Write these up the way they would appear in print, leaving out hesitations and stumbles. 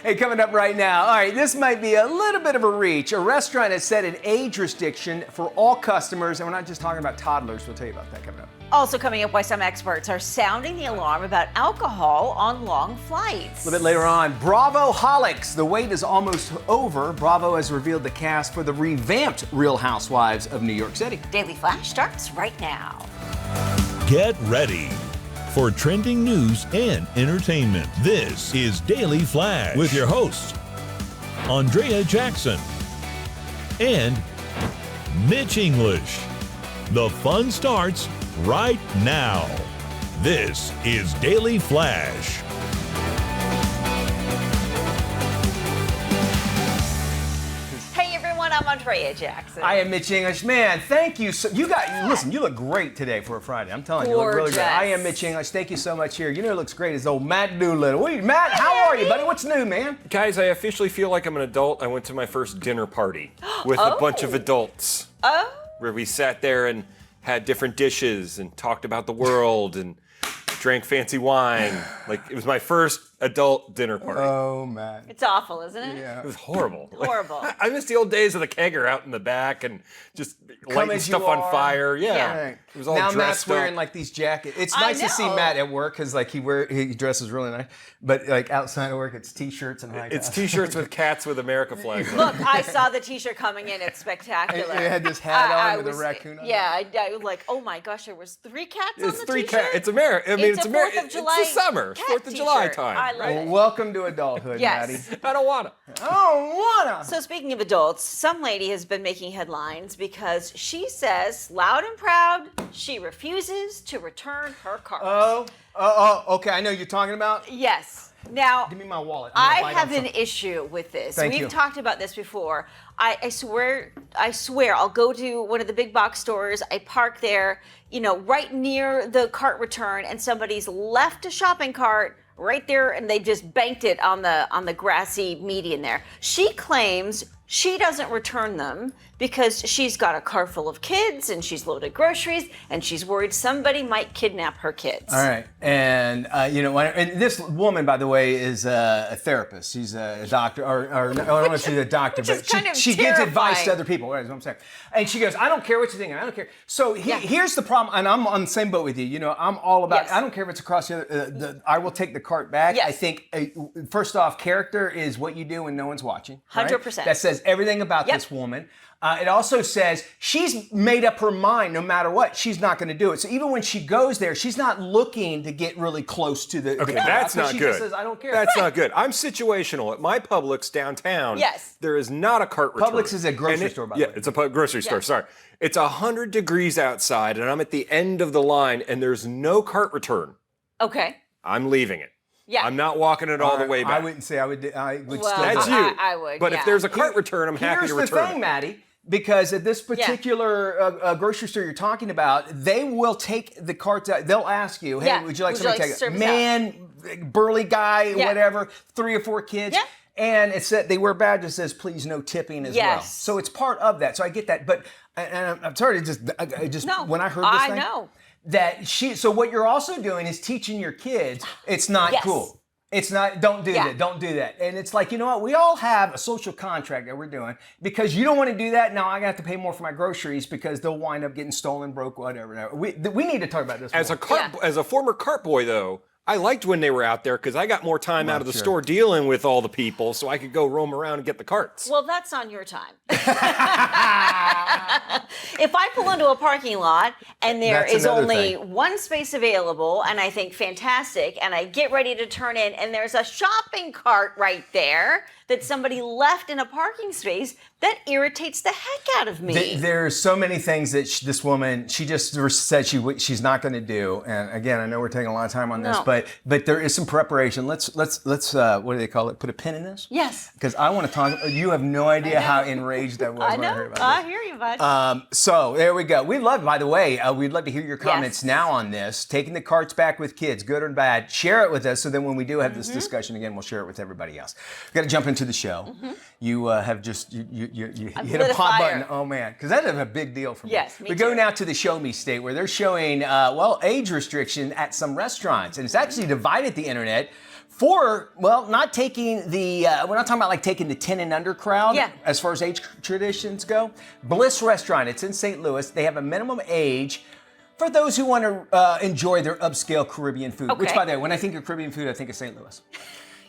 Hey, coming up right now. All right, this might be a little bit of a reach. A restaurant has set an age restriction for all customers, and we're not just talking about toddlers. We'll tell you about that coming up. Also coming up, why some experts are sounding the alarm about alcohol on long flights. A little bit later on, Bravo-holics. The wait is almost over. Bravo has revealed the cast for the revamped Real Housewives of New York City. Daily Flash starts right now. Get ready for trending news and entertainment. This is Daily Flash with your hosts, Andrea Jackson and Mitch English. The fun starts right now. This is Daily Flash. Hey everyone, I'm Andrea Jackson. I am Mitch English. Man, thank you. Listen, you look great today for a Friday. I'm telling you, you look really good. I am Mitch English. Thank you so much here. You know who looks great is old Matt Doolittle. Matt, how are you, buddy? What's new, man? Guys, I officially feel like I'm an adult. I went to my first dinner party with a bunch of adults. Where we sat there and had different dishes and talked about the world and drank fancy wine. Like, it was my first adult dinner party. Oh, man. It's awful, isn't it? Yeah. It was horrible. Horrible. I miss the old days of the kegger out in the back and just lighting stuff on fire. Yeah. Right. It was all now dressed Matt's up. wearing like these jackets. It's I nice to see know. Matt at work because like he dresses really nice. But like outside of work, it's t-shirts and high It's t-shirts with cats with America flags on. Look, I saw the t-shirt coming in. It's spectacular. You had this hat on with a raccoon on it. Yeah, I was like, oh my gosh, there was 3 cats on It's the 3 t-shirt? cats. It's America. I mean, it's a America. 4th of July It's the summer. cat 4th of July t-shirt. time. I love Well, it. welcome to adulthood, Yes. Maddie. I don't wanna. I don't wanna. So speaking of adults, some lady has been making headlines because she says, loud and proud, she refuses to return her car. Okay. I know you're talking about. Yes. Now, Give me my wallet. I have an issue with this. Thank We've you. talked about this before. I swear, I'll go to one of the big box stores. I park there, right near the cart return, and somebody's left a shopping cart right there, and they just banked it on the grassy median there. She claims she doesn't return them because she's got a car full of kids and she's loaded groceries and she's worried somebody might kidnap her kids. All right, and and this woman, by the way, is a therapist. She's a doctor, or I don't know if she's a doctor, Which is but kind of she gives advice to terrifying. other people. Right, is what I'm saying. And she goes, "I don't care what you think. I don't care." So here's the problem, and I'm on the same boat with you. I'm all about. Yes. I don't care if it's across the other. I will take the cart back. Yes. I think first off, character is what you do when no one's watching. right? 100%. That says everything about Yep. this woman. It also says she's made up her mind no matter what. She's not going to do it. So even when she goes there, she's not looking to get really close to the Okay, crowd. that's So not she good. Just says, I don't care. That's not good. I'm situational. At my Publix downtown, Yes. there is not a cart return. Publix is a grocery And store, by the yeah, way. it's a grocery store, Yeah. sorry. It's 100 degrees outside, and I'm at the end of the line, and there's no cart return. Okay. I'm leaving it. Yeah. I'm not walking it all the way back. I wouldn't say I would. I would Well, still. That's do you. it. I would, But yeah. if there's a cart return, I'm happy Here's to the return thing, it. Maddie. Because at this particular grocery store you're talking about, they will take the carts out. They'll ask you, "Hey, Yeah. would you like Would you somebody like to take service it?" Man, burly guy, Yeah. whatever, 3 or 4 kids. Yeah. And it said they wear badges that says "Please no tipping" as well. Yes. So it's part of that. So I get that, but and I'm sorry to just No, when I heard this I thing, know. that so what you're also doing is teaching your kids it's not Yes. cool. It's not, don't do Yeah. that, don't do that. And it's like, you know what, we all have a social contract that we're doing because you don't want to do that. Now I got to pay more for my groceries because they'll wind up getting stolen, broke, whatever. We need to talk about this As more. a former cart boy, though, I liked when they were out there because I got more time out of the sure. store dealing with all the people, so I could go roam around and get the carts. Well, that's on your time. If I pull into a parking lot and there That's is another only thing. one space available and I think fantastic and I get ready to turn in and there's a shopping cart right there that somebody left in a parking space, that irritates the heck out of me. There's so many things that this woman, she just said she's not going to do. And again, I know we're taking a lot of time on this, No. but there is some preparation. Let's what do they call it? Put a pin in this? Yes. Because I want to talk. You have no idea how enraged I was I when I heard know. about I this. hear you, bud. So there we go. We'd love, by the way, we'd love to hear your comments Yes. now on this. Taking the carts back with kids, good or bad. Share it with us, so then when we do have Mm-hmm. this discussion again, we'll share it with everybody else. We've got to jump into the show. You have just you hit lit a a pop fire. button. Oh man, because that is a big deal for me. Yes, me we go too. now to the Show Me State, where they're showing age restriction at some restaurants, and it's actually divided the internet. not taking the, we're not talking about like taking the 10 and under crowd as far as age traditions go. Bliss Restaurant, it's in St. Louis. They have a minimum age for those who want to enjoy their upscale Caribbean food, which, by the way, when I think of Caribbean food, I think of St. Louis.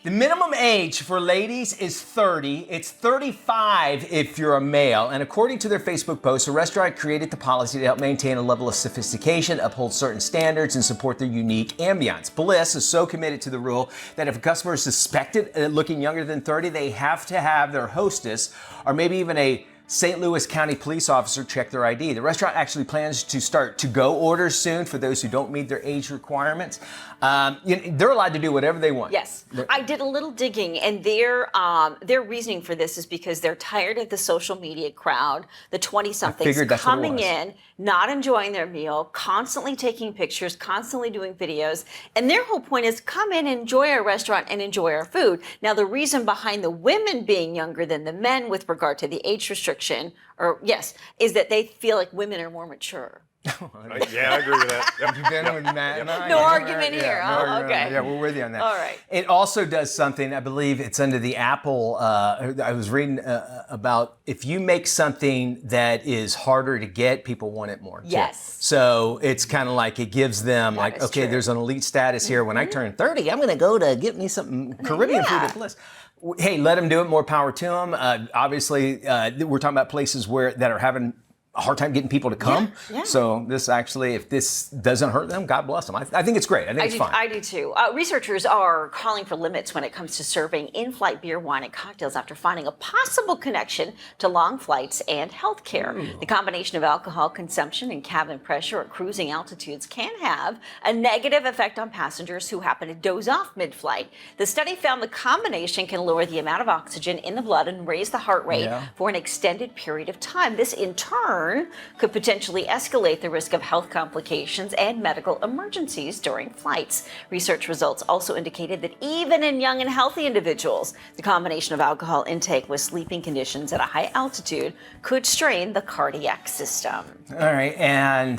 The minimum age for ladies is 30. It's 35 if you're a male. And according to their Facebook post, the restaurant created the policy to help maintain a level of sophistication, uphold certain standards, and support their unique ambiance. Bliss is so committed to the rule that if a customer is suspected looking younger than 30, they have to have their hostess or maybe even a St. Louis County police officer check their ID. The restaurant actually plans to start to-go orders soon for those who don't meet their age requirements. They're allowed to do whatever they want. Yes. I did a little digging, and their reasoning for this is because they're tired of the social media crowd, the 20-somethings coming in, not enjoying their meal, constantly taking pictures, constantly doing videos. And their whole point is come in, enjoy our restaurant, and enjoy our food. Now, the reason behind the women being younger than the men with regard to the age restriction, is that they feel like women are more mature. Yeah, I agree with that. Yep. You've been with Matt and I. No argument here. Okay. Yeah, we're with you on that. All right. It also does something, I believe it's under the Apple, I was reading about if you make something that is harder to get, people want it more. Yes. So it's kind of like it gives them okay, there's an elite status here. When I turn 30, I'm going to go to get me some Caribbean food at Bliss. Hey, let them do it. More power to them. Obviously, we're talking about places that are having a hard time getting people to come. Yeah. So this actually, if this doesn't hurt them, God bless them. I think it's great. I think it's fine. I do too. Researchers are calling for limits when it comes to serving in-flight beer, wine, and cocktails after finding a possible connection to long flights and healthcare. The combination of alcohol consumption and cabin pressure at cruising altitudes can have a negative effect on passengers who happen to doze off mid-flight. The study found the combination can lower the amount of oxygen in the blood and raise the heart rate for an extended period of time. This, in turn, could potentially escalate the risk of health complications and medical emergencies during flights. Research results also indicated that even in young and healthy individuals, the combination of alcohol intake with sleeping conditions at a high altitude could strain the cardiac system. All right, and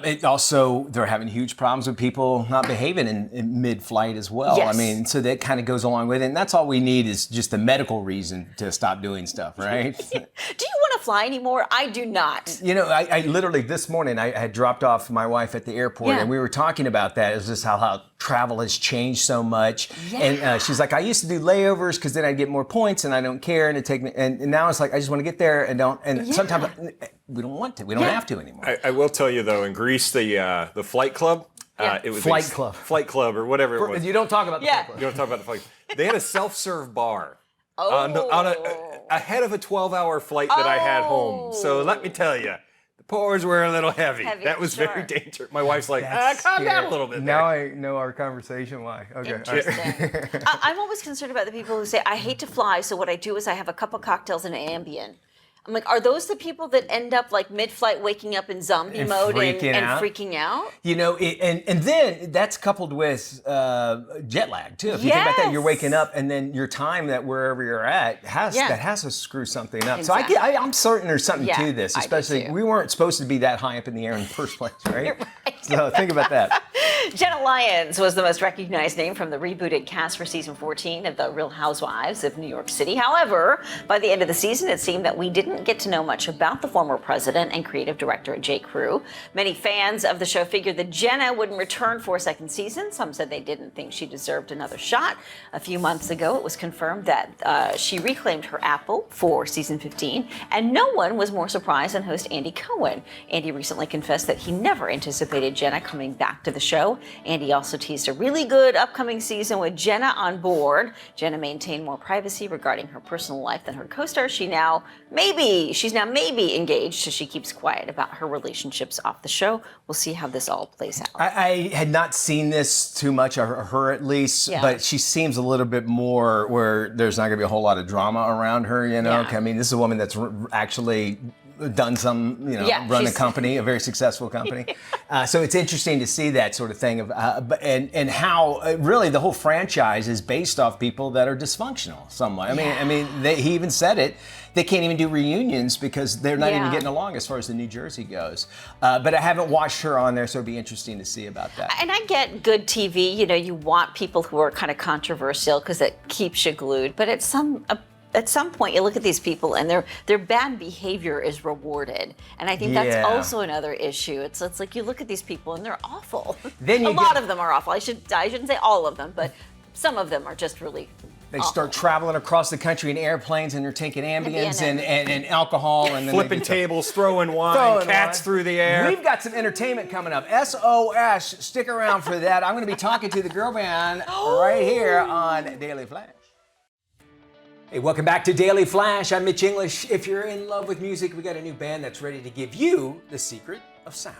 it also, they're having huge problems with people not behaving in mid-flight as well. Yes. I mean, so that kind of goes along with it, and that's all we need is just a medical reason to stop doing stuff, right? Do you want to fly anymore? I do not. You know, I literally this morning I had dropped off my wife at the airport and we were talking about that. It was just how travel has changed so much. Yeah. And she's like, I used to do layovers because then I'd get more points and I don't care and it take me. And now it's like I just want to get there and don't. And sometimes we don't want to. We don't have to anymore. I will tell you though, in Greece, the flight club. It was Flight Club or whatever it was. You don't talk about the Flight Club. You don't talk about the flight. They had a self-serve bar. On ahead of a 12-hour flight that I had home. So let me tell you, the pours were a little heavy. That was very dangerous. My wife's like, calm down a little bit. Now I know our conversation. Why? Okay. Interesting. I'm always concerned about the people who say, I hate to fly, so what I do is I have a couple cocktails and an Ambien. I'm like, are those the people that end up like mid-flight waking up in zombie mode and freaking out? You know, and then that's coupled with jet lag too. If you think about that, you're waking up and then your time that wherever you're at has to screw something up. Exactly. So I'm certain there's something to this, especially we weren't supposed to be that high up in the air in the first place, right? You're right. So think about that. Jenna Lyons was the most recognized name from the rebooted cast for season 14 of The Real Housewives of New York City. However, by the end of the season, it seemed that we didn't get to know much about the former president and creative director J. Crew. Many fans of the show figured that Jenna wouldn't return for a second season. Some said they didn't think she deserved another shot. A few months ago, it was confirmed that she reclaimed her apple for season 15, and no one was more surprised than host Andy Cohen. Andy recently confessed that he never anticipated Jenna coming back to the show. Andy also teased a really good upcoming season with Jenna on board. Jenna maintained more privacy regarding her personal life than her co-star. She's now maybe engaged, so she keeps quiet about her relationships off the show. We'll see how this all plays out. I had not seen this too much, or her at least, but she seems a little bit more where there's not going to be a whole lot of drama around her, you know? I mean, this is a woman that's actually done some, run a company, a very successful company. So it's interesting to see that sort of thing of, and how really the whole franchise is based off people that are dysfunctional somewhat. He even said it. They can't even do reunions because they're not even getting along as far as the New Jersey goes. But I haven't watched her on there, so it'd be interesting to see about that. And I get good TV. You want people who are kind of controversial because it keeps you glued. But at some point, you look at these people and their bad behavior is rewarded. And I think that's also another issue. It's like you look at these people and they're awful. A lot of them are awful. I shouldn't say all of them, but some of them are just really They start traveling across the country in airplanes, and they're taking Ambiens and alcohol, and then flipping tables, throwing wine, cats through the air. We've got some entertainment coming up. SOS, stick around for that. I'm going to be talking to the girl band right here on Daily Flash. Hey, welcome back to Daily Flash. I'm Mitch English. If you're in love with music, we got a new band that's ready to give you the secret of sound.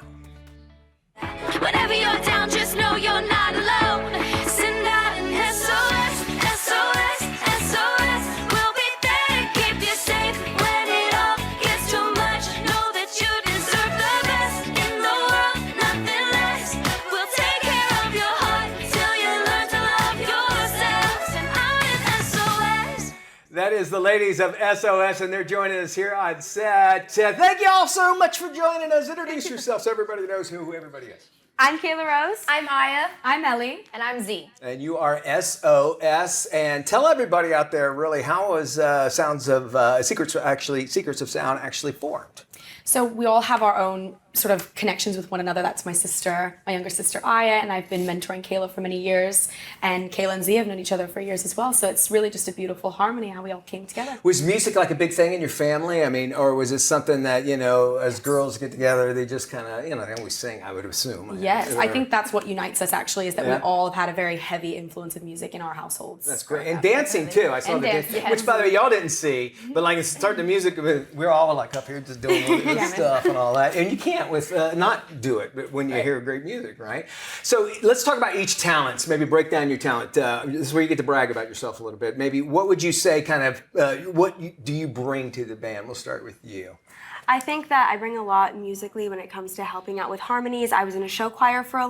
Whenever you're down, just know you're not alone. Send out an SOS, SOS, SOS. We'll be there to keep you safe when it all gets too much. Know that you deserve the best in the world, nothing less. We'll take care of your heart till you learn to love yourself. Send out an SOS. That is the ladies of SOS, and they're joining us here on set. Thank you all so much for joining us. Introduce yourselves so everybody knows who everybody is. I'm Kayla Rose. I'm Aya. I'm Ellie. And I'm Z. And you are SOS. And tell everybody out there, really, how was Secrets of Sound actually formed? So we all have our own sort of connections with one another. That's my sister, my younger sister Aya, and I've been mentoring Kayla for many years. And Kayla and Z have known each other for years as well. So it's really just a beautiful harmony how we all came together. Was music like a big thing in your family? I mean, or was it something that, as girls get together, they just kind of, they always sing, I would assume. Yes, I think that's what unites us actually, is that we all have had a very heavy influence of music in our households. That's great. And dancing too. I saw the dance, which by the way, y'all didn't see, but like starting the music, we're all like up here just doing all this stuff and all that. And you can't not do it when you hear great music, right? So let's talk about each talent. Maybe break down your talent. This is where you get to brag about yourself a little bit. Maybe what would you say do you bring to the band? We'll start with you. I think that I bring a lot musically when it comes to helping out with harmonies. I was in a show choir for a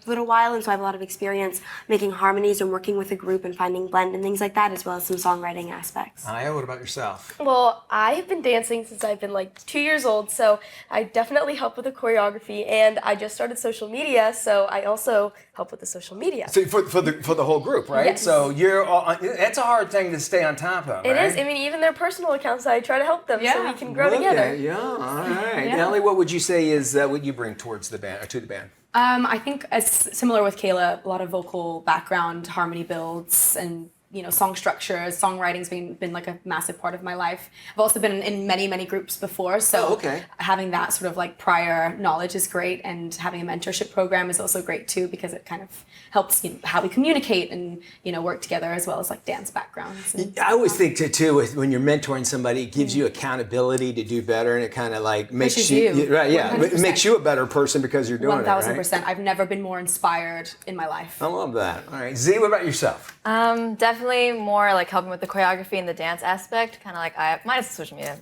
little while, and so I have a lot of experience making harmonies and working with a group and finding blend and things like that, as well as some songwriting aspects. Aya, what about yourself? Well, I have been dancing since I've been like 2 years old, so I definitely help with the choreography, and I just started social media, so I also help with the social media. So for the whole group, right? Yes. So that's a hard thing to stay on top of, It right? is. I mean, even their personal accounts, I try to help them so we can grow together. Yeah, all right. Ellie, what would you say is what you bring towards the band, or to the band? I think as similar with Kayla, a lot of vocal background, harmony builds, and song structures, songwriting's been like a massive part of my life. I've also been in many groups before, so having that sort of like prior knowledge is great, and having a mentorship program is also great too, because it kind of helps how we communicate and work together, as well as like dance backgrounds. I always think too when you're mentoring somebody, it gives you accountability to do better, and it kind of like makes you right, yeah, it makes you a better person because you're doing 1,000%. Right? I've never been more inspired in my life. I love that. All right, Z, what about yourself? Definitely more like helping with the choreography and the dance aspect, kind of like minus the social media.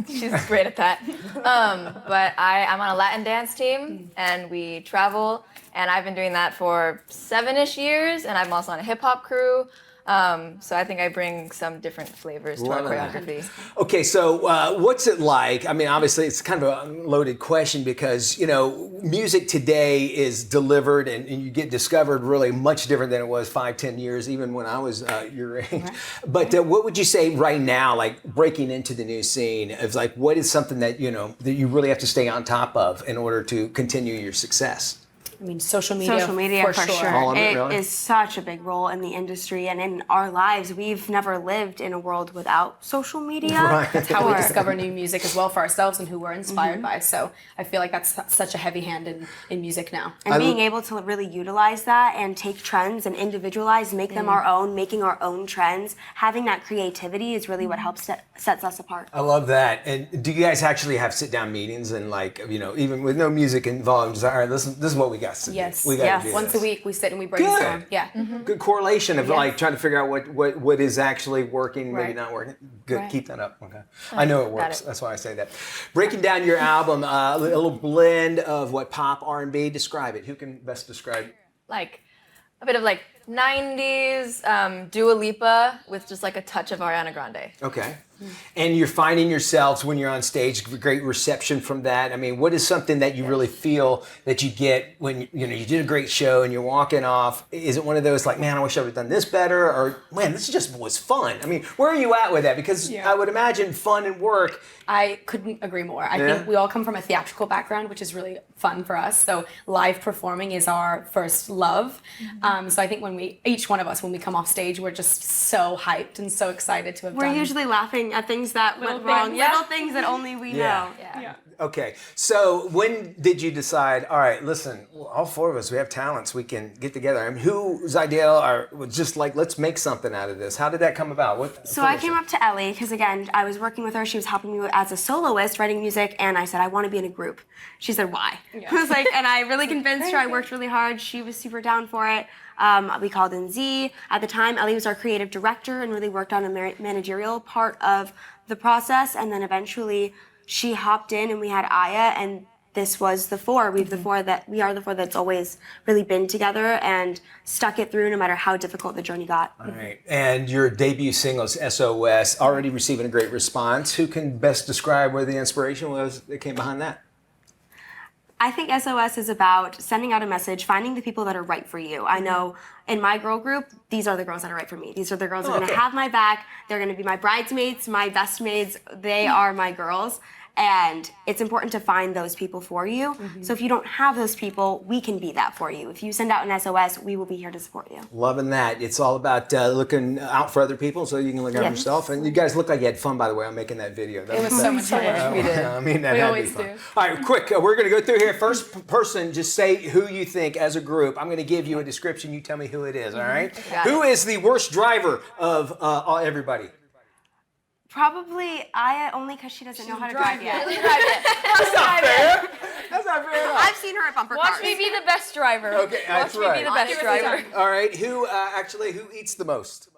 She's great at that. But I'm on a Latin dance team, and we travel, and I've been doing that for 7-ish years, and I'm also on a hip hop crew. So I think I bring some different flavors to our choreography. Okay, so what's it like? I mean, obviously it's kind of a loaded question because, music today is delivered and you get discovered really much different than it was 5-10 years, even when I was your age. Right. But what would you say right now, like breaking into the new scene, is like, what is something that, that you really have to stay on top of in order to continue your success? I mean, social media for sure. All of it, It really? is such a big role in the industry and in our lives. We've never lived in a world without social media. Right. That's how we discover new music as well for ourselves and who we're inspired by. So I feel like that's such a heavy hand in music now. And being able to really utilize that and take trends and individualize, make them our own, making our own trends, having that creativity is really what helps sets us apart. I love that. And do you guys actually have sit-down meetings and like, even with no music involved, just, all right, this is what we got discuss it. Yes. We got to do Once this. a week we sit and we brainstorm. Good. Yeah. Good correlation of like trying to figure out what is actually working, maybe Right. not working. Good, Right. keep that up. Okay, I know it works. it. That's why I say that. Breaking down your album, a little blend of what pop, R&B. Describe it. Who can best describe? Like a bit of like 90s Dua Lipa with just like a touch of Ariana Grande. Okay. And you're finding yourselves when you're on stage, great reception from that. I mean, what is something that you really feel that you get when you did a great show and you're walking off? Is it one of those like, man, I wish I would have done this better, or man, this just was fun? I mean, where are you at with that? Because I would imagine fun and work. I couldn't agree more. I think we all come from a theatrical background, which is really fun for us. So live performing is our first love. So I think each one of us, when we come off stage, we're just so hyped and so excited to have We're done. usually laughing at things that went wrong, little things that only we know. Yeah. Okay, so when did you decide, all right, listen, all four of us, we have talents, we can get together. I mean, whose idea was just like, let's make something out of this? How did that come about? So I came up to Ellie, because again, I was working with her, she was helping me as a soloist, writing music, and I said, I want to be in a group. She said, why? I was like, and I really convinced her, I worked really hard, she was super down for it. We called in Z. At the time, Ellie was our creative director and really worked on a managerial part of the process, and then eventually she hopped in and we had Aya, and this was the four. We are the four that's always really been together and stuck it through no matter how difficult the journey got. All right, and your debut single, SOS, already receiving a great response. Who can best describe where the inspiration was that came behind that? I think SOS is about sending out a message, finding the people that are right for you. I know in my girl group, these are the girls that are right for me. These are the girls that are going to have my back. They're going to be my bridesmaids, my best maids. They are my girls. And it's important to find those people for you. So if you don't have those people, we can be that for you. If you send out an SOS, we will be here to support you. Loving that. It's all about looking out for other people so you can look out for yourself. And you guys look like you had fun, by the way, on making that video. It was so much fun. We did. I mean, that We had to always be fun. do. All right, quick. We're going to go through here. First person, just say who you think as a group. I'm going to give you a description. You tell me who it is, all right? Who is the worst driver of everybody? Probably Aya, only because she doesn't know how to drive yet. That's not fair. That's not fair at all. I've seen her at bumper cars. Watch me be the best driver. Okay, that's Watch me right. be the best driver. All right, who eats the most?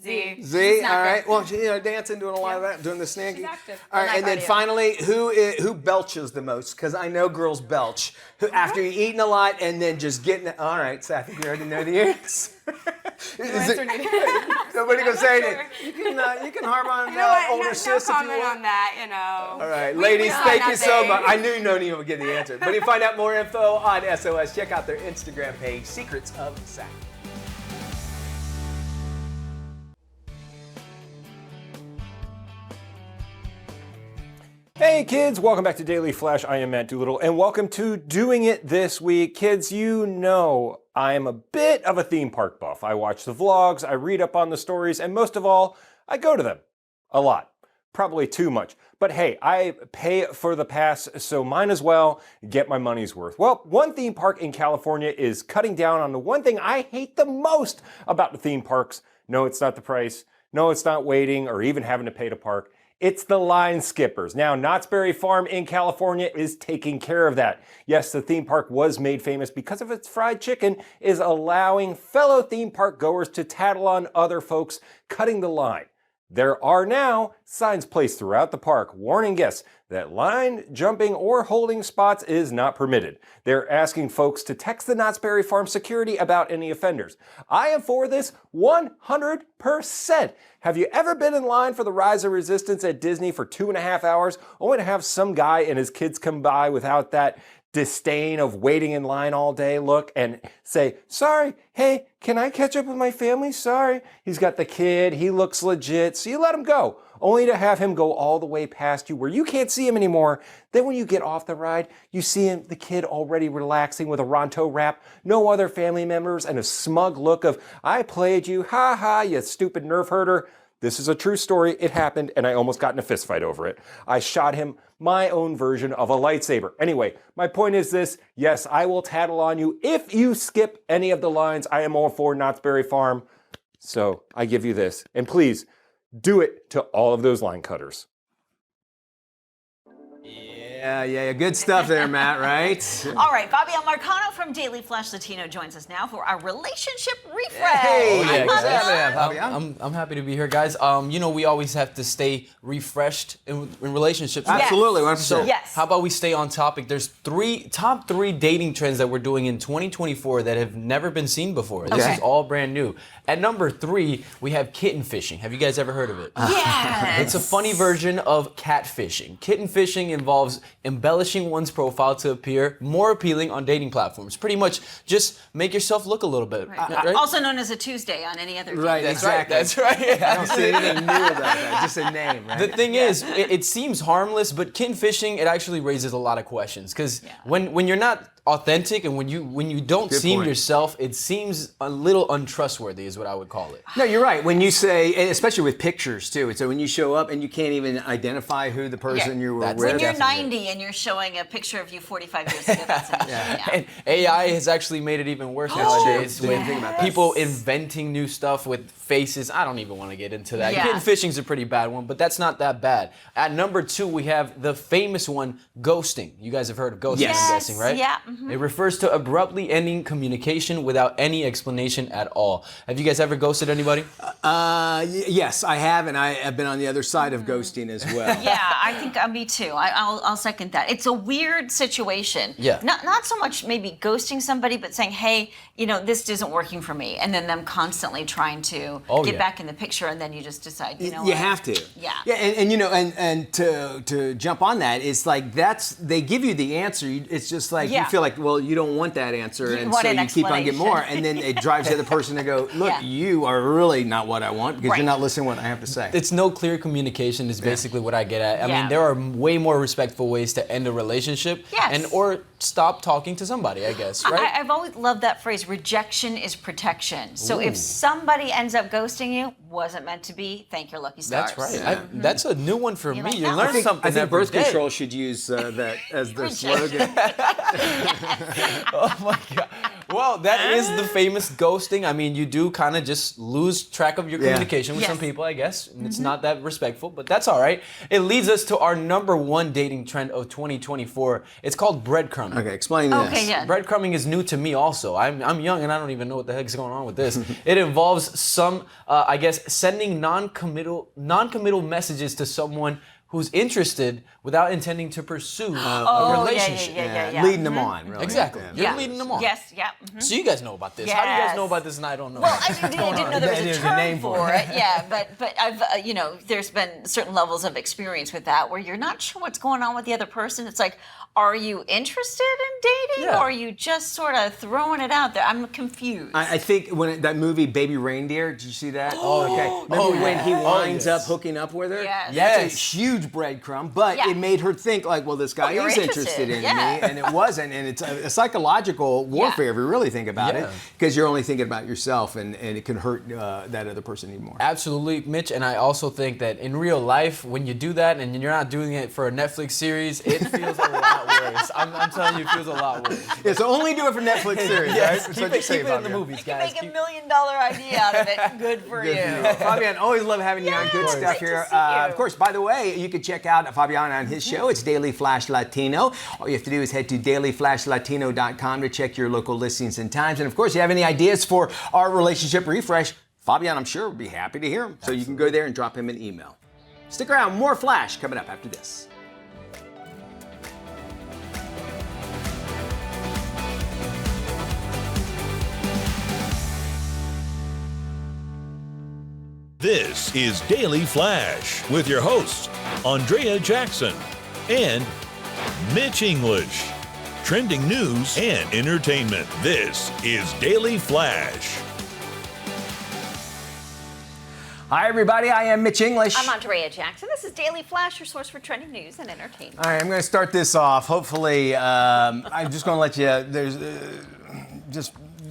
Z. Z, all right. Well, dancing, doing a lot of that, doing the snacky. active. All right, and then cardio. finally, who belches the most? Because I know girls belch. After you're eating a lot and then just getting it. All right, so I think you already know the answer. Nobody gonna say anything. You can harp on older sis if you comment want. on that, All right, ladies, saw thank you so nothing. much. I knew no one would get the answer. But if you find out more info on SOS, check out their Instagram page, Secrets of Sack. Hey kids, welcome back to Daily Flash. I am Matt Doolittle, and welcome to Doing It This Week. Kids, you know I am a bit of a theme park buff. I watch the vlogs, I read up on the stories, and most of all, I go to them. A lot. Probably too much. But hey, I pay for the pass, so might as well get my money's worth. Well, one theme park in California is cutting down on the one thing I hate the most about the theme parks. No, it's not the price. No, it's not waiting or even having to pay to park. It's the line skippers. Now, Knott's Berry Farm in California is taking care of that. Yes, the theme park was made famous because of its fried chicken, is allowing fellow theme park goers to tattle on other folks cutting the line. There are now signs placed throughout the park warning guests that line jumping or holding spots is not permitted. They're asking folks to text the Knott's Berry Farm security about any offenders. I am for this 100%. Have you ever been in line for the Rise of Resistance at Disney for 2.5 hours, only to have some guy and his kids come by without that disdain of waiting in line all day look and say, sorry, hey, can I catch up with my family? Sorry. He's got the kid, he looks legit, so you let him go, only to have him go all the way past you where you can't see him anymore. Then when you get off the ride, you see him, the kid already relaxing with a Ronto wrap, no other family members, and a smug look of, I played you, ha ha, you stupid nerf herder. This is a true story. It happened, and I almost got in a fist fight over it. I shot him my own version of a lightsaber. Anyway, my point is this. Yes, I will tattle on you if you skip any of the lines. I am all for Knott's Berry Farm. So I give you this. And please, do it to all of those line cutters. Yeah. Good stuff there, Matt, right? All right, Fabian Marcano from Daily Flash Latino joins us now for our relationship refresh. Hey, yeah, what's exactly. happening, Fabian? I'm happy to be here, guys. We always have to stay refreshed in relationships. Absolutely, 100%. So Yes. how about we stay on topic? There's top three dating trends that we're doing in 2024 that have never been seen before. This Okay. is all brand new. At number 3, we have kitten fishing. Have you guys ever heard of it? Yes. It's a funny version of catfishing. Kitten fishing involves embellishing one's profile to appear more appealing on dating platforms. Pretty much just make yourself look a little bit. Right? Also known as a Tuesday on any other day. Right, That's exactly. right. That's right. I don't see anything new about that. Just a name, right? The thing is, it seems harmless, but kitten fishing, it actually raises a lot of questions. Because when you're not authentic and when you don't Good seem point. yourself, it seems a little untrustworthy is what I would call it. No, you're right. When you say, especially with pictures too, so when you show up and you can't even identify who the person you were That's- with. When you're Definitely. 90 and you're showing a picture of you 45 years ago, that's an issue. Yeah. And AI has actually made it even worse nowadays Didn't with think about that. people inventing new stuff with faces. I don't even want to get into that. Yeah. Kitten fishing's a pretty bad one, but that's not that bad. At number 2, we have the famous one, ghosting. You guys have heard of ghosting, Yes. I'm guessing, right? Yeah. Mhm. It refers to abruptly ending communication without any explanation at all. Have you guys ever ghosted anybody? Yes, I have, and I have been on the other side of ghosting as well. Yeah, I think me too. I'll second that. It's a weird situation. Yeah. Not so much maybe ghosting somebody, but saying, hey, this isn't working for me, and then them constantly trying to get back in the picture, and then you just decide, You what? have to. Yeah. Yeah, and to jump on that, it's like they give you the answer. It's just like you feel like, well, you don't want that answer, and want so an you keep on getting more, explanation. and then it drives the other person to go, look, Yeah. you are really not what I want because Right. you're not listening to what I have to say. It's no clear communication is basically what I get at. I Yeah. mean, there are way more respectful ways to end a relationship Yes. or stop talking to somebody, I guess, right? I've always loved that phrase, rejection is protection. So if somebody ends up ghosting you, wasn't meant to be, thank your lucky stars. That's right. That's a new one for You me. like You that? learn I think- something I think every birth day. control should use that as their slogan. Oh my God. Well, that is the famous ghosting. I mean, you do kind of just lose track of your communication with Yes. some people, I guess. And it's not that respectful, but that's all right. It leads us to our number 1 dating trend of 2024. It's called breadcrumbing. Okay, explain this. Okay, yeah. Breadcrumbing is new to me also. I'm young and I don't even know what the heck's going on with this. It involves some, sending non-committal messages to someone who's interested without intending to pursue a relationship. Yeah. Leading them on, really. Exactly. Yeah. You're Yeah. leading them on. Yes, yeah. Mhm. So you guys know about this. How do you guys Yes. know about this and I don't know? Well, I didn't know there was a There's a term name for for it. it. Yeah, but I've there's been certain levels of experience with that where you're not sure what's going on with the other person. It's like, are you interested in dating, Yeah. or are you just sort of throwing it out there? I'm confused. I think when that movie Baby Reindeer, did you see that? Oh, okay. Remember when he winds up hooking up with her? Yes. That's a Yes. huge breadcrumb, but Yeah. it made her think like, well, this guy you're is interested interested. in Yeah. me, and it wasn't. And it's a psychological warfare if you really think about it, Yeah. because you're only thinking about yourself, and it can hurt that other person even more. Absolutely, Mitch. And I also think that in real life, when you do that and you're not doing it for a Netflix series, it feels a lot worse. I'm telling you, it feels a lot worse. Yeah, so only do it for Netflix series, Yes, right? keep it in the movies, you guys. make $1 million idea out of it. Good for you. Fabian, always love having you on. Good Yes, stuff great to here. see you. Of course, by the way, you can check out Fabian on his show. It's Daily Flash Latino. All you have to do is head to dailyflashlatino.com to check your local listings and times. And of course, if you have any ideas for our relationship refresh, Fabian, I'm sure, would be happy to hear them. So you can go there and drop him an email. Stick around. More Flash coming up after this. This is Daily Flash with your hosts, Andrea Jackson and Mitch English. Trending news and entertainment. This is Daily Flash. Hi, everybody. I am Mitch English. I'm Andrea Jackson. This is Daily Flash, your source for trending news and entertainment. All right, I'm going to start this off. Hopefully, I'm just going to let you.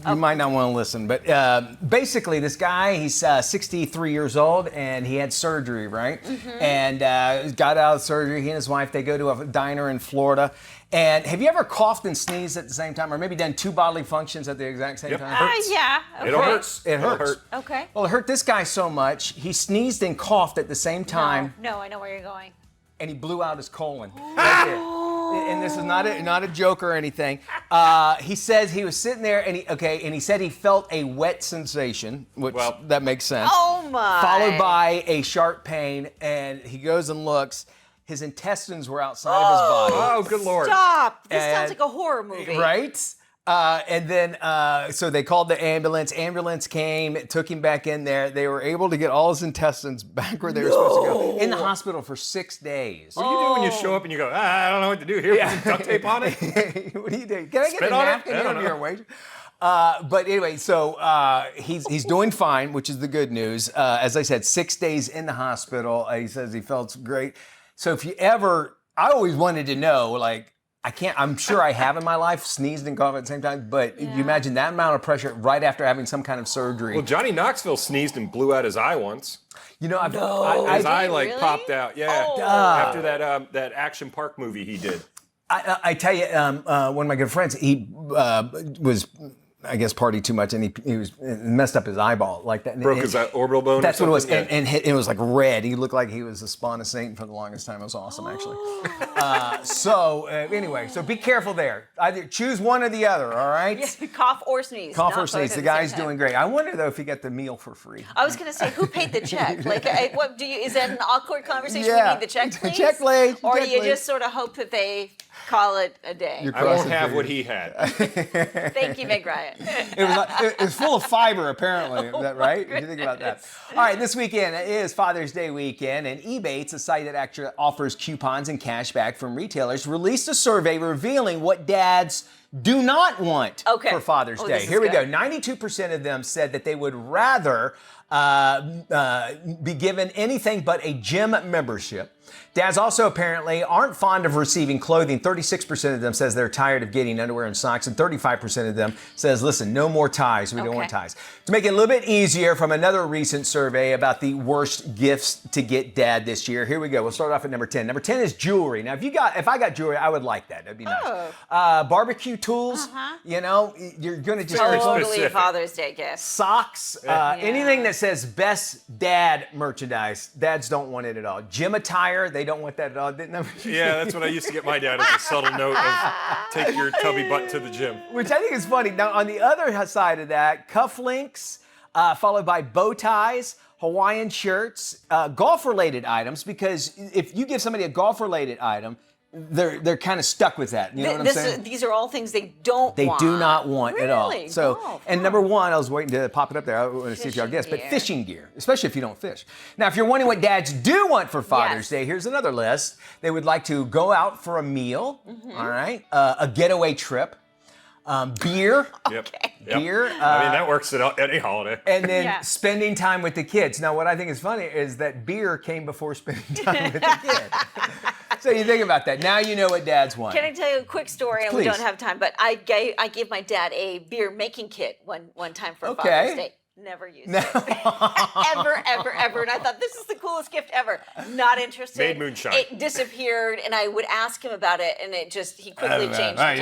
You might not want to listen, but basically, this guy, he's 63 years old, and he had surgery, right? Mm-hmm. And got out of surgery. He and his wife, they go to a diner in Florida. And have you ever coughed and sneezed at the same time, or maybe done two bodily functions at the exact same time? Yeah. Okay. It hurts. It hurts. It'll hurt. Okay. Well, it hurt this guy so much, he sneezed and coughed at the same time, No, I know where you're going. and he blew out his colon right there. and this is not a joke or anything. He says he was sitting there and he said he felt a wet sensation, which that makes sense. Oh my! Followed by a sharp pain, and he goes and looks. His intestines were outside of his body. Oh, good Lord. Stop! This sounds like a horror movie. Right? And then, so they called the ambulance. Ambulance came, took him back in there. They were able to get all his intestines back where they were supposed to go. In the hospital for 6 days. What do you do when you show up and you go, I don't know what to do here? Put some duct tape on it? What do you do? Can I get Spit a on it? napkin? I You don't don't know. need a wage. But anyway, so he's doing fine, which is the good news. As I said, 6 days in the hospital. He says he felt great. So if you ever, I always wanted to know, like, I'm sure I have in my life sneezed and coughed at the same time, but you imagine that amount of pressure right after having some kind of surgery. Well, Johnny Knoxville sneezed and blew out his eye once. You know, His eye like really? popped out. Yeah, after that Action Park movie he did. I tell you, one of my good friends, he was, I guess, partied too much, and he was messed up his eyeball like that. Broke his orbital bone. That's what it was, Yeah. and it was like red. He looked like he was the spawn of Satan for the longest time. It was awesome, actually. Anyway, so be careful there. Either choose one or the other. All right. Yeah, cough or sneeze. Cough not or sneeze. both The at guy's same time. doing great. I wonder though if he got the meal for free. I was gonna say, who paid the check? Like, what do you? Is that an awkward conversation? Yeah. We need the check, please. Check, please. Or Check, do you please. just sort of hope that they call it a day? You're I won't crossing have fingers. what he had. Thank you, Meg Ryan. It was full of fiber, apparently. Is that right? If you think about that. All right, this weekend is Father's Day weekend, and Ebates, a site that actually offers coupons and cash back from retailers, released a survey revealing what dads do not want for Father's Day. This is Here we go. good. 92% of them said that they would rather be given anything but a gym membership. Dads also apparently aren't fond of receiving clothing. 36% of them says they're tired of getting underwear and socks, and 35% of them says, listen, no more ties. We don't want ties. To make it a little bit easier, from another recent survey about the worst gifts to get dad this year. Here we go. We'll start off at number 10. Number 10 is jewelry. Now, if I got jewelry, I would like that. That'd be nice. Barbecue tools, you know, you're going to just Totally specific. Father's Day gift. socks, anything that says best dad merchandise. Dads don't want it at all. Gym attire, they don't want that at all. Yeah, that's what I used to get my dad as a subtle note of take your tubby butt to the gym. Which I think is funny. Now, on the other side of that, cufflinks, followed by bow ties, Hawaiian shirts, golf-related items, because if you give somebody a golf-related item, they're kind of stuck with that. You know what I'm saying? These are all things they don't They want. do not want at all. Really? So, Golf, and number one, I was waiting to pop it up there. I want to see if y'all guess, but gear. fishing gear, especially if you don't fish. Now, if you're wondering what dads do want for Father's Day, here's another list. They would like to go out for a meal, all right, a getaway trip, beer, Yep. beer, I mean, that works at any holiday. and then spending time with the kids. Now, what I think is funny is that beer came before spending time with the kids. So you think about that. Now you know what dads want. Can I tell you a quick story? And we Please. don't have time, but I gave my dad a beer making kit one time for Okay. Father's Day. Never used it. ever. And I thought, this is the coolest gift ever. Not interested. Made moonshine. It disappeared, and I would ask him about it, and he quickly changed the topic.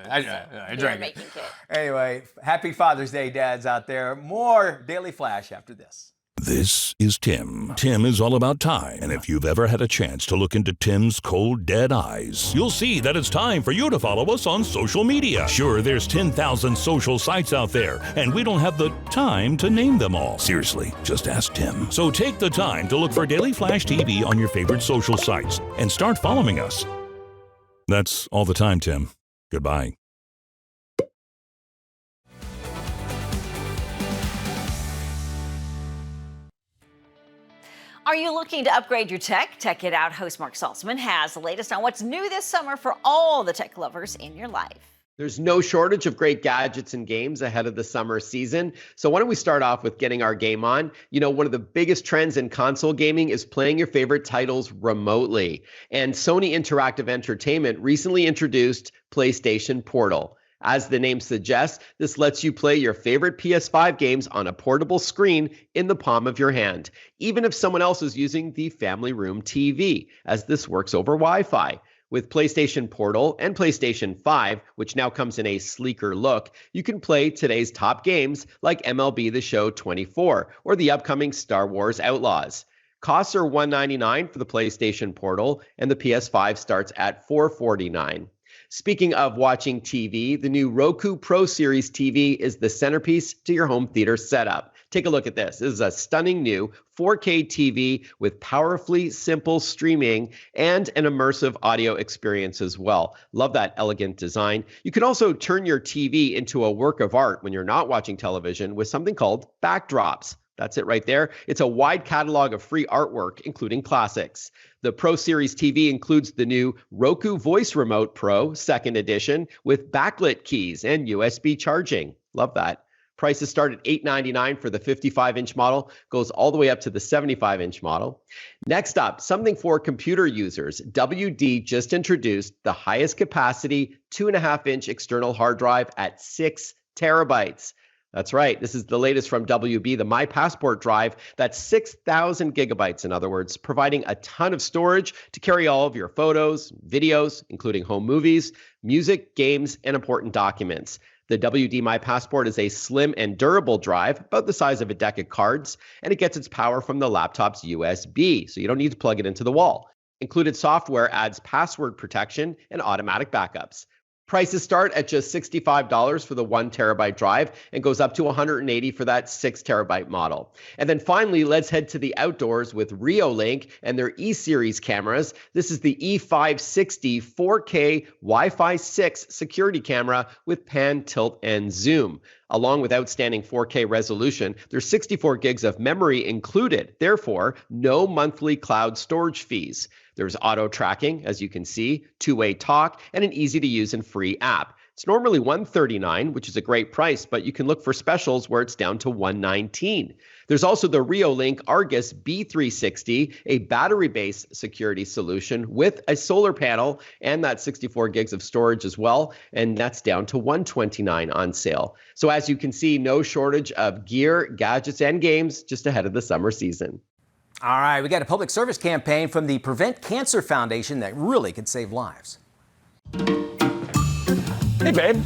I Beer drank it. making kit. Anyway, happy Father's Day, dads out there. More Daily Flash after this. This is Tim. Tim is all about time, and if you've ever had a chance to look into Tim's cold, dead eyes, you'll see that it's time for you to follow us on social media. Sure, there's 10,000 social sites out there, and we don't have the time to name them all. Seriously, just ask Tim. So take the time to look for Daily Flash TV on your favorite social sites and start following us. That's all the time, Tim. Goodbye. Are you looking to upgrade your tech? Tech It Out host Mark Saltzman has the latest on what's new this summer for all the tech lovers in your life. There's no shortage of great gadgets and games ahead of the summer season. So why don't we start off with getting our game on? You know, one of the biggest trends in console gaming is playing your favorite titles remotely. And Sony Interactive Entertainment recently introduced PlayStation Portal. As the name suggests, this lets you play your favorite PS5 games on a portable screen in the palm of your hand, even if someone else is using the family room TV, as this works over Wi-Fi. With PlayStation Portal and PlayStation 5, which now comes in a sleeker look, you can play today's top games like MLB The Show 24 or the upcoming Star Wars Outlaws. Costs are $199 for the PlayStation Portal, and the PS5 starts at $449. Speaking of watching TV, the new Roku Pro Series TV is the centerpiece to your home theater setup. Take a look at this. This is a stunning new 4K TV with powerfully simple streaming and an immersive audio experience as well. Love that elegant design. You can also turn your TV into a work of art when you're not watching television with something called backdrops. That's it right there. It's a wide catalog of free artwork, including classics. The Pro Series TV includes the new Roku Voice Remote Pro 2nd edition with backlit keys and USB charging. Love that. Prices start at $899 for the 55-inch model, goes all the way up to the 75-inch model. Next up, something for computer users. WD just introduced the highest capacity 2.5-inch external hard drive at 6 terabytes. That's right. This is the latest from WB, the My Passport drive. That's 6,000 gigabytes, in other words, providing a ton of storage to carry all of your photos, videos, including home movies, music, games, and important documents. The WD My Passport is a slim and durable drive, about the size of a deck of cards, and it gets its power from the laptop's USB, so you don't need to plug it into the wall. Included software adds password protection and automatic backups. Prices start at just $65 for the 1 terabyte drive and goes up to $180 for that 6 terabyte model. And then finally, let's head to the outdoors with Reolink and their E-Series cameras. This is the E560 4K Wi-Fi 6 security camera with pan, tilt, and zoom. Along with outstanding 4K resolution, there's 64 gigs of memory included. Therefore, no monthly cloud storage fees. There's auto tracking, as you can see, two-way talk, and an easy-to-use and free app. It's normally $139, which is a great price, but you can look for specials where it's down to $119. There's also the Reolink Argus B360, a battery-based security solution with a solar panel and that 64 gigs of storage as well, and that's down to $129 on sale. So as you can see, no shortage of gear, gadgets, and games just ahead of the summer season. All right, we got a public service campaign from the Prevent Cancer Foundation that really could save lives. Hey, babe.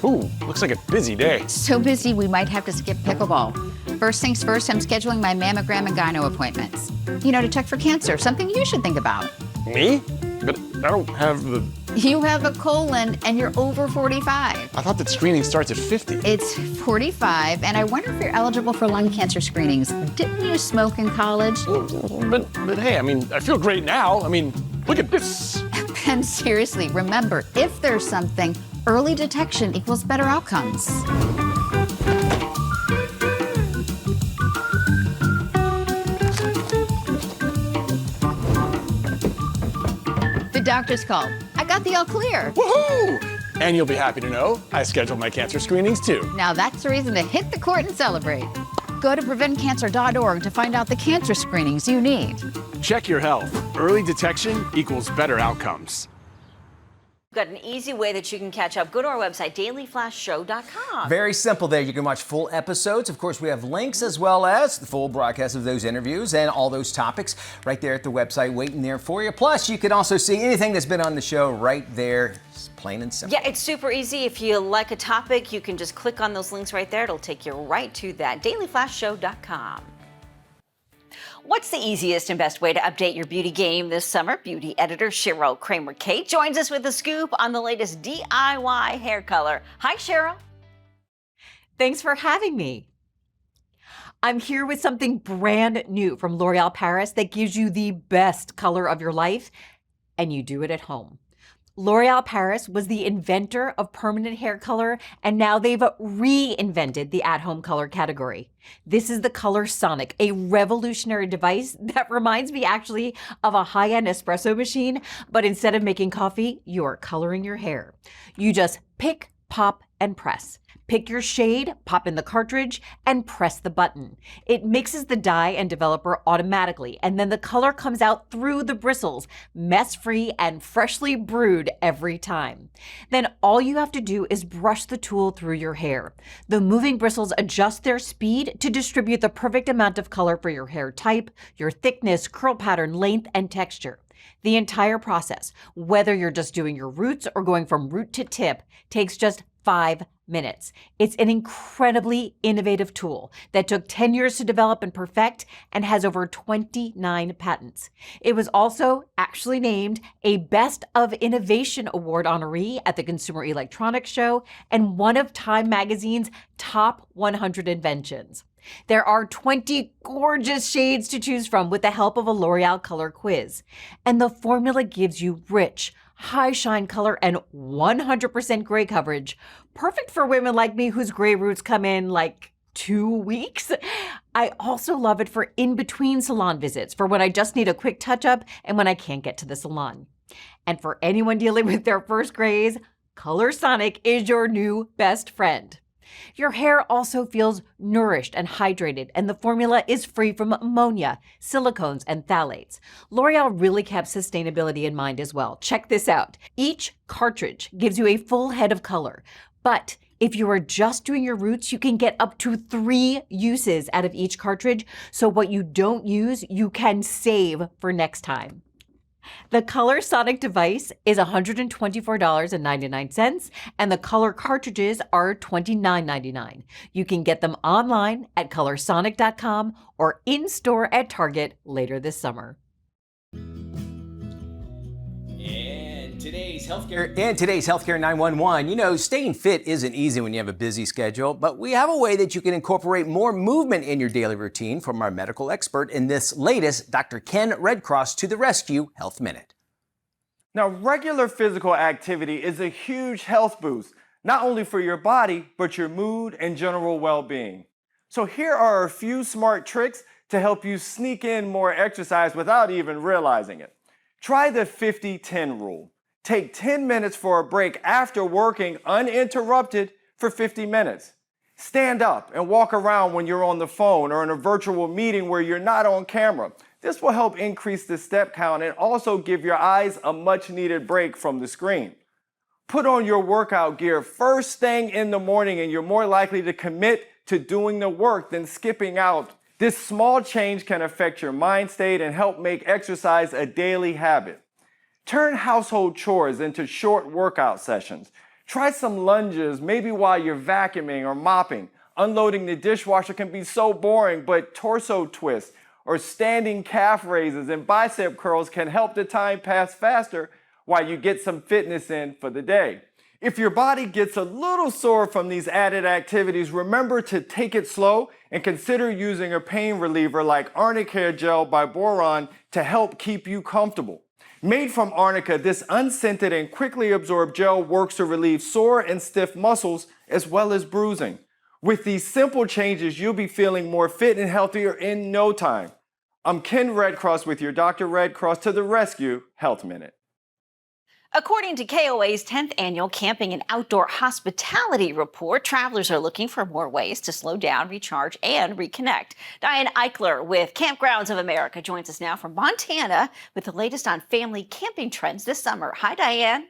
Ooh, looks like a busy day. So busy we might have to skip pickleball. First things first, I'm scheduling my mammogram and gyno appointments. You know, to check for cancer, something you should think about. Me? But I don't have the... You have a colon and you're over 45. I thought that screening starts at 50. It's 45, and I wonder if you're eligible for lung cancer screenings. Didn't you smoke in college? But hey, I mean, I feel great now. I mean, look at this. And seriously, remember, if there's something, early detection equals better outcomes. The doctor's called. I got the all clear. Woohoo! And you'll be happy to know I scheduled my cancer screenings too. Now that's a reason to hit the court and celebrate. Go to preventcancer.org to find out the cancer screenings you need. Check your health. Early detection equals better outcomes. We've got an easy way that you can catch up. Go to our website, dailyflashshow.com. Very simple there. You can watch full episodes. Of course, we have links as well as the full broadcast of those interviews and all those topics right there at the website waiting there for you. Plus, you can also see anything that's been on the show right there. It's plain and simple. Yeah, it's super easy. If you like a topic, you can just click on those links right there. It'll take you right to that, dailyflashshow.com. What's the easiest and best way to update your beauty game this summer? Beauty editor Cheryl Kramer-Kate joins us with a scoop on the latest DIY hair color. Hi, Cheryl. Thanks for having me. I'm here with something brand new from L'Oreal Paris that gives you the best color of your life, and you do it at home. L'Oreal Paris was the inventor of permanent hair color, and now they've reinvented the at-home color category. This is the Color Sonic, a revolutionary device that reminds me actually of a high-end espresso machine, but instead of making coffee, you're coloring your hair. You just pick, pop, and press. Pick your shade, pop in the cartridge, and press the button. It mixes the dye and developer automatically, and then the color comes out through the bristles, mess-free and freshly brewed every time. Then all you have to do is brush the tool through your hair. The moving bristles adjust their speed to distribute the perfect amount of color for your hair type, your thickness, curl pattern, length, and texture. The entire process, whether you're just doing your roots or going from root to tip, takes just 5 minutes. It's an incredibly innovative tool that took 10 years to develop and perfect and has over 29 patents. It was also actually named a Best of Innovation Award honoree at the Consumer Electronics Show and one of Time Magazine's top 100 inventions. There are 20 gorgeous shades to choose from with the help of a L'Oreal color quiz. And the formula gives you rich, high shine color and 100% gray coverage. Perfect for women like me whose gray roots come in like 2 weeks. I also love it for in-between salon visits, for when I just need a quick touch-up and when I can't get to the salon. And for anyone dealing with their first grays, Colorsonic is your new best friend. Your hair also feels nourished and hydrated, and the formula is free from ammonia, silicones, and phthalates. L'Oreal really kept sustainability in mind as well. Check this out. Each cartridge gives you a full head of color, but if you are just doing your roots, you can get up to 3 uses out of each cartridge, so what you don't use, you can save for next time. The Colorsonic device is $124.99, and the color cartridges are $29.99. You can get them online at colorsonic.com or in-store at Target later this summer. And today's Healthcare 911, you know, staying fit isn't easy when you have a busy schedule, but we have a way that you can incorporate more movement in your daily routine from our medical expert in this latest Dr. Ken Redcross to the Rescue Health Minute. Now, regular physical activity is a huge health boost, not only for your body, but your mood and general well-being. So here are a few smart tricks to help you sneak in more exercise without even realizing it. Try the 50-10 rule. Take 10 minutes for a break after working uninterrupted for 50 minutes. Stand up and walk around when you're on the phone or in a virtual meeting where you're not on camera. This will help increase the step count and also give your eyes a much-needed break from the screen. Put on your workout gear first thing in the morning and you're more likely to commit to doing the work than skipping out. This small change can affect your mind state and help make exercise a daily habit. Turn household chores into short workout sessions. Try some lunges, maybe while you're vacuuming or mopping. Unloading the dishwasher can be so boring, but torso twists or standing calf raises and bicep curls can help the time pass faster while you get some fitness in for the day. If your body gets a little sore from these added activities, remember to take it slow and consider using a pain reliever like Arnica Gel by Boron to help keep you comfortable. Made from Arnica, this unscented and quickly absorbed gel works to relieve sore and stiff muscles as well as bruising. With these simple changes, you'll be feeling more fit and healthier in no time. I'm Ken Redcross with your Dr. Redcross to the Rescue Health Minute. According to KOA's 10th annual Camping and Outdoor Hospitality Report, travelers are looking for more ways to slow down, recharge, and reconnect. Diane Eichler with Campgrounds of America joins us now from Montana with the latest on family camping trends this summer. Hi, Diane.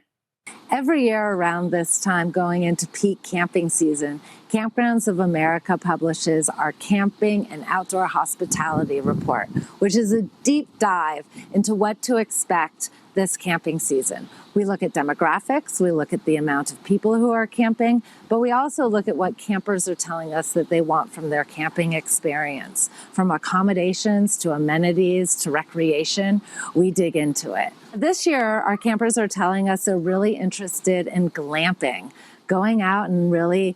Every year around this time, going into peak camping season, Campgrounds of America publishes our Camping and Outdoor Hospitality Report, which is a deep dive into what to expect this camping season. We look at demographics, we look at the amount of people who are camping, but we also look at what campers are telling us that they want from their camping experience. From accommodations to amenities to recreation, we dig into it. This year, our campers are telling us they're really interested in glamping, going out and really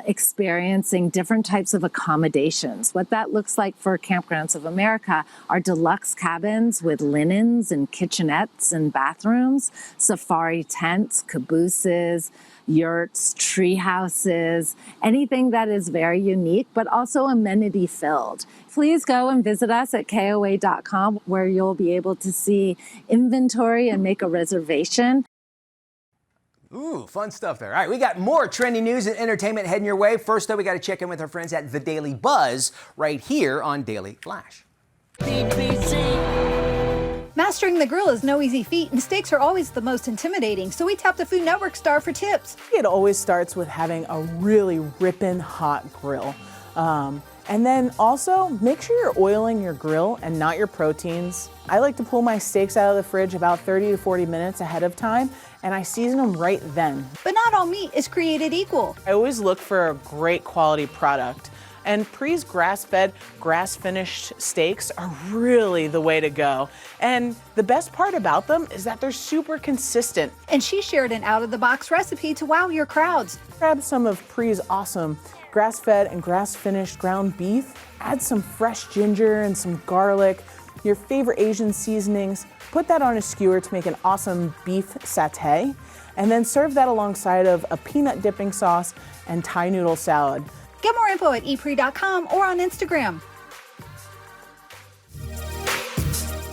experiencing different types of accommodations. What that looks like for Campgrounds of America are deluxe cabins with linens and kitchenettes and bathrooms, safari tents, cabooses, yurts, tree houses, anything that is very unique, but also amenity filled. Please go and visit us at KOA.com where you'll be able to see inventory and make a reservation. Ooh, fun stuff there. All right, we got more trending news and entertainment heading your way. First, though, we got to check in with our friends at The Daily Buzz right here on Daily Flash. Mastering the grill is no easy feat, and steaks are always the most intimidating, so we tapped a Food Network star for tips. It always starts with having a really ripping hot grill. And then also make sure you're oiling your grill and not your proteins. I like to pull my steaks out of the fridge about 30 to 40 minutes ahead of time, and I season them right then. But not all meat is created equal. I always look for a great quality product. And Pre's grass-fed, grass-finished steaks are really the way to go. And the best part about them is that they're super consistent. And she shared an out-of-the-box recipe to wow your crowds. Grab some of Pre's awesome grass-fed and grass-finished ground beef, add some fresh ginger and some garlic, your favorite Asian seasonings, put that on a skewer to make an awesome beef satay, and then serve that alongside of a peanut dipping sauce and Thai noodle salad. Get more info at epre.com or on Instagram.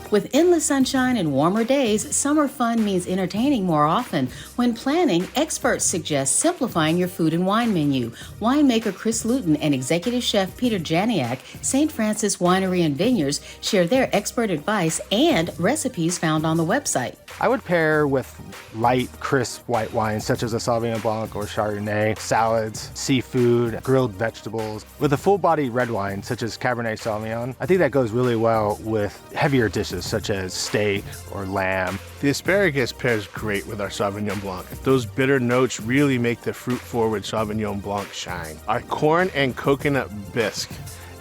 With endless sunshine and warmer days, summer fun means entertaining more often. When planning, experts suggest simplifying your food and wine menu. Winemaker Chris Luton and executive chef Peter Janiak, St. Francis Winery and Vineyards, share their expert advice and recipes found on the website. I would pair with light, crisp white wines such as a Sauvignon Blanc or Chardonnay, salads, seafood, grilled vegetables. With a full-bodied red wine such as Cabernet Sauvignon, I think that goes really well with heavier dishes such as steak or lamb. The asparagus pairs great with our Sauvignon Blanc. Those bitter notes really make the fruit-forward Sauvignon Blanc shine. Our corn and coconut bisque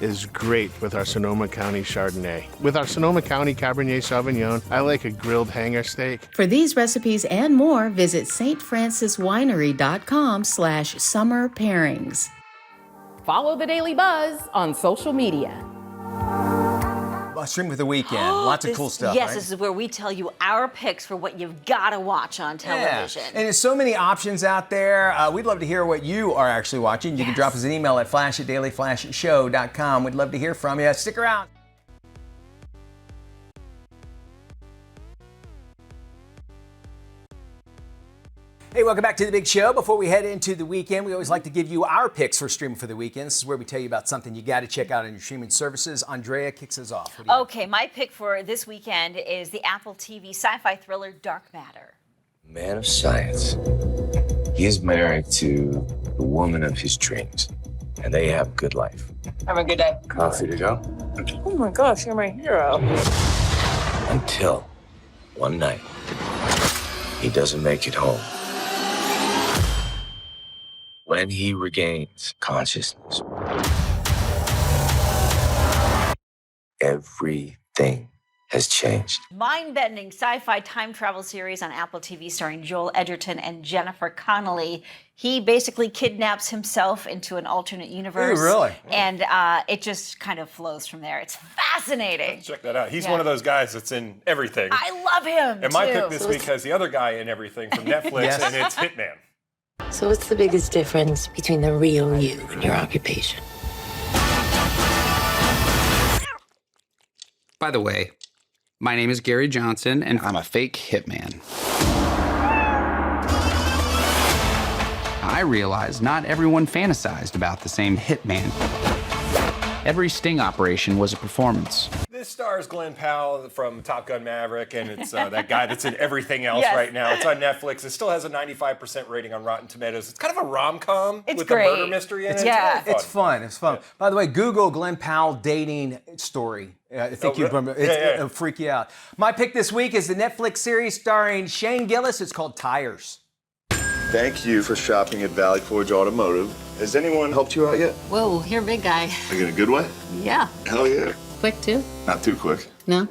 is great with our Sonoma County Chardonnay. With our Sonoma County Cabernet Sauvignon, I like a grilled hanger steak. For these recipes and more, visit stfranciswinery.com/summer pairings. Follow The Daily Buzz on social media. Stream of the weekend. Lots of cool stuff. Yes, right? this is where we tell you our picks for what you've got to watch on television. Yeah. And there's so many options out there. We'd love to hear what you are actually watching. You can drop us an email at flash@dailyflashshow.com. We'd love to hear from you. Stick around. Hey, welcome back to the big show. Before we head into the weekend, we always like to give you our picks for streaming for the weekend. This is where we tell you about something you got to check out on your streaming services. Andrea kicks us off. Okay, my pick for this weekend is the Apple TV sci-fi thriller Dark Matter. Man of science. He's married to the woman of his dreams, and they have a good life. Have a good day. Coffee to go? Oh my gosh, you're my hero. Until one night, he doesn't make it home. When he regains consciousness, everything has changed. Mind-bending sci-fi time travel series on Apple TV starring Joel Edgerton and Jennifer Connelly. He basically kidnaps himself into an alternate universe. Ooh, really? And it just kind of flows from there. It's fascinating. Check that out. He's one of those guys that's in everything. I love him, And my pick this week has the other guy in everything from Netflix, Yes. and it's Hitman. So what's the biggest difference between the real you and your occupation? By the way, my name is Gary Johnson, and I'm a fake hitman. I realize not everyone fantasized about the same hitman. Every sting operation was a performance. This stars Glenn Powell from Top Gun Maverick, and it's that guy that's in everything else Yes. right now. It's on Netflix. It still has a 95% rating on Rotten Tomatoes. It's kind of a rom-com It's with great. a murder mystery in it. Yeah. It's fun. It's fun. By the way, Google Glenn Powell dating story. I think you'd remember. It'll freak you out. My pick this week is the Netflix series starring Shane Gillis. It's called Tires. Thank you for shopping at Valley Forge Automotive. Has anyone helped you out yet? Whoa, you're a big guy. Like in a good way? Yeah. Hell yeah. Quick, too? Not too quick. No?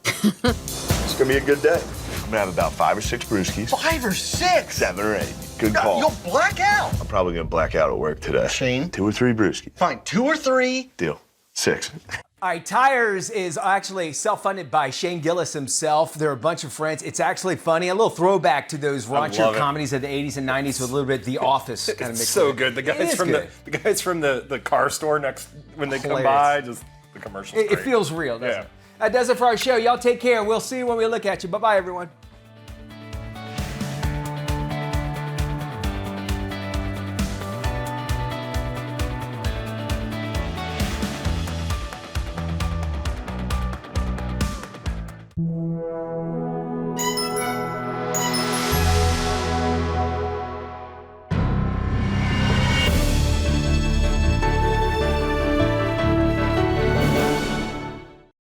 It's gonna be a good day. I'm gonna have about 5 or 6 brewskis. 5 or 6? 7 or 8. Good call. You'll black out. I'm probably gonna black out at work today. Shane? 2 or 3 brewskis. Fine, 2 or 3. Deal. 6. All right, Tires is actually self-funded by Shane Gillis himself. They're a bunch of friends. It's actually funny, a little throwback to those love raunchier it. comedies of the 80s and 90s with a little bit of The Office kind of It's mixed so in. good. The It guys is from good. the guys from the car store next when they come Hilarious. by, just the commercials. It feels real, doesn't it? That does it for our show. Y'all take care. We'll see you when we look at you. Bye-bye, everyone.